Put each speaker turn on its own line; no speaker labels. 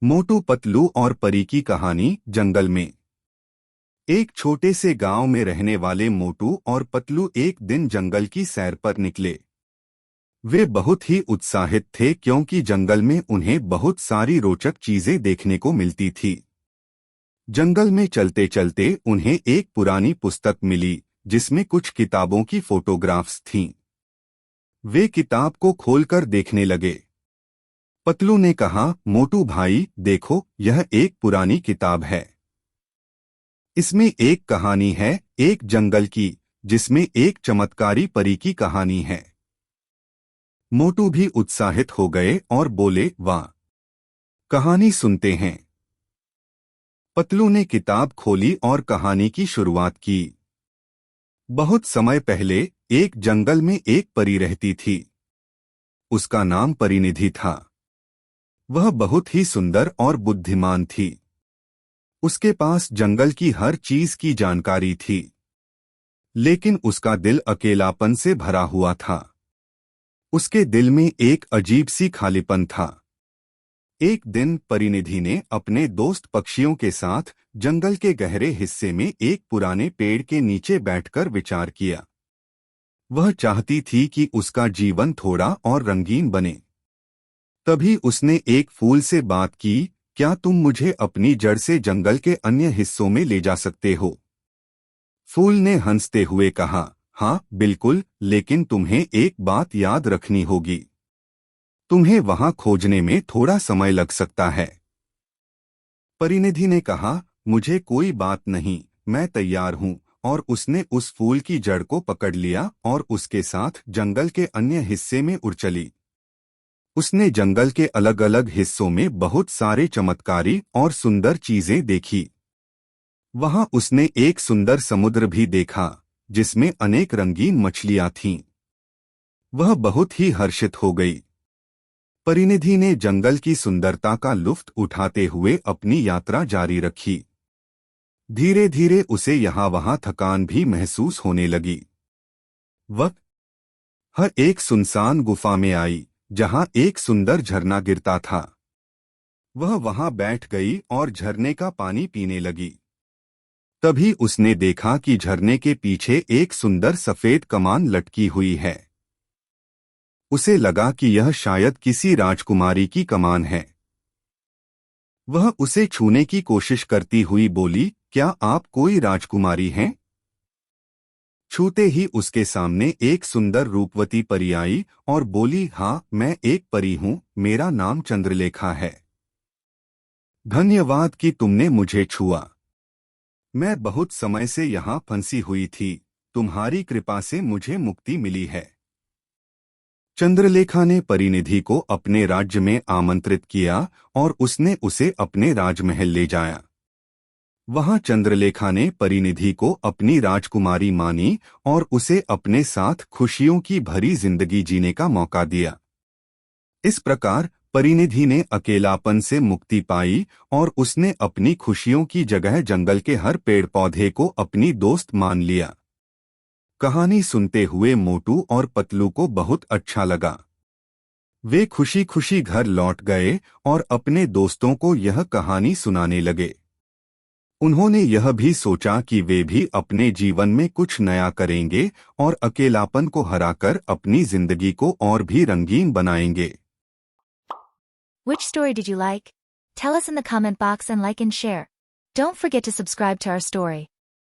मोटू पतलू और परी की कहानी। जंगल में एक छोटे से गांव में रहने वाले मोटू और पतलू एक दिन जंगल की सैर पर निकले। वे बहुत ही उत्साहित थे क्योंकि जंगल में उन्हें बहुत सारी रोचक चीजें देखने को मिलती थी। जंगल में चलते चलते उन्हें एक पुरानी पुस्तक मिली जिसमें कुछ किताबों की फोटोग्राफ्स थीं। वे किताब को खोलकर देखने लगे। पतलू ने कहा, मोटू भाई देखो, यह एक पुरानी किताब है। इसमें एक कहानी है, एक जंगल की, जिसमें एक चमत्कारी परी की कहानी है। मोटू भी उत्साहित हो गए और बोले, वाह, कहानी सुनते हैं। पतलू ने किताब खोली और कहानी की शुरुआत की। बहुत समय पहले एक जंगल में एक परी रहती थी। उसका नाम परिनिधि था। वह बहुत ही सुंदर और बुद्धिमान थी। उसके पास जंगल की हर चीज की जानकारी थी, लेकिन उसका दिल अकेलापन से भरा हुआ था। उसके दिल में एक अजीब सी खालीपन था। एक दिन परिनिधि ने अपने दोस्त पक्षियों के साथ जंगल के गहरे हिस्से में एक पुराने पेड़ के नीचे बैठकर विचार किया। वह चाहती थी कि उसका जीवन थोड़ा और रंगीन बने। तभी उसने एक फूल से बात की, क्या तुम मुझे अपनी जड़ से जंगल के अन्य हिस्सों में ले जा सकते हो? फूल ने हंसते हुए कहा, हाँ बिल्कुल, लेकिन तुम्हें एक बात याद रखनी होगी। तुम्हें वहां खोजने में थोड़ा समय लग सकता है। परिनिधि ने कहा, मुझे कोई बात नहीं, मैं तैयार हूँ। और उसने उस फूल की जड़ को पकड़ लिया और उसके साथ जंगल के अन्य हिस्से में उड़ चली। उसने जंगल के अलग अलग हिस्सों में बहुत सारे चमत्कारी और सुंदर चीजें देखी। वहां उसने एक सुंदर समुद्र भी देखा जिसमें अनेक रंगीन मछलियां थीं। वह बहुत ही हर्षित हो गई। परिनिधि ने जंगल की सुंदरता का लुत्फ उठाते हुए अपनी यात्रा जारी रखी। धीरे धीरे उसे यहाँ वहाँ थकान भी महसूस होने लगी। वह एक सुनसान गुफा में आई जहाँ एक सुंदर झरना गिरता था। वह वहां बैठ गई और झरने का पानी पीने लगी। तभी उसने देखा कि झरने के पीछे एक सुंदर सफेद कमान लटकी हुई है। उसे लगा कि यह शायद किसी राजकुमारी की कमान है। वह उसे छूने की कोशिश करती हुई बोली, क्या आप कोई राजकुमारी हैं? छूते ही उसके सामने एक सुंदर रूपवती परी आई और बोली, हाँ मैं एक परी हूँ, मेरा नाम चंद्रलेखा है। धन्यवाद कि तुमने मुझे छुआ। मैं बहुत समय से यहाँ फंसी हुई थी, तुम्हारी कृपा से मुझे मुक्ति मिली है। चंद्रलेखा ने परिनिधि को अपने राज्य में आमंत्रित किया और उसने उसे अपने राजमहल ले जाया। वहां चंद्रलेखा ने परिनिधि को अपनी राजकुमारी मानी और उसे अपने साथ खुशियों की भरी जिंदगी जीने का मौका दिया। इस प्रकार परिनिधि ने अकेलापन से मुक्ति पाई और उसने अपनी खुशियों की जगह जंगल के हर पेड़ पौधे को अपनी दोस्त मान लिया। कहानी सुनते हुए मोटू और पतलू को बहुत अच्छा लगा। वे खुशी खुशी घर लौट गए और अपने दोस्तों को यह कहानी सुनाने लगे। उन्होंने यह भी सोचा कि वे भी अपने जीवन में कुछ नया करेंगे और अकेलापन को हराकर अपनी जिंदगी को और भी रंगीन बनाएंगे।
Which story did you like? Tell us in the comment box and like and share. Don't forget to subscribe to our story.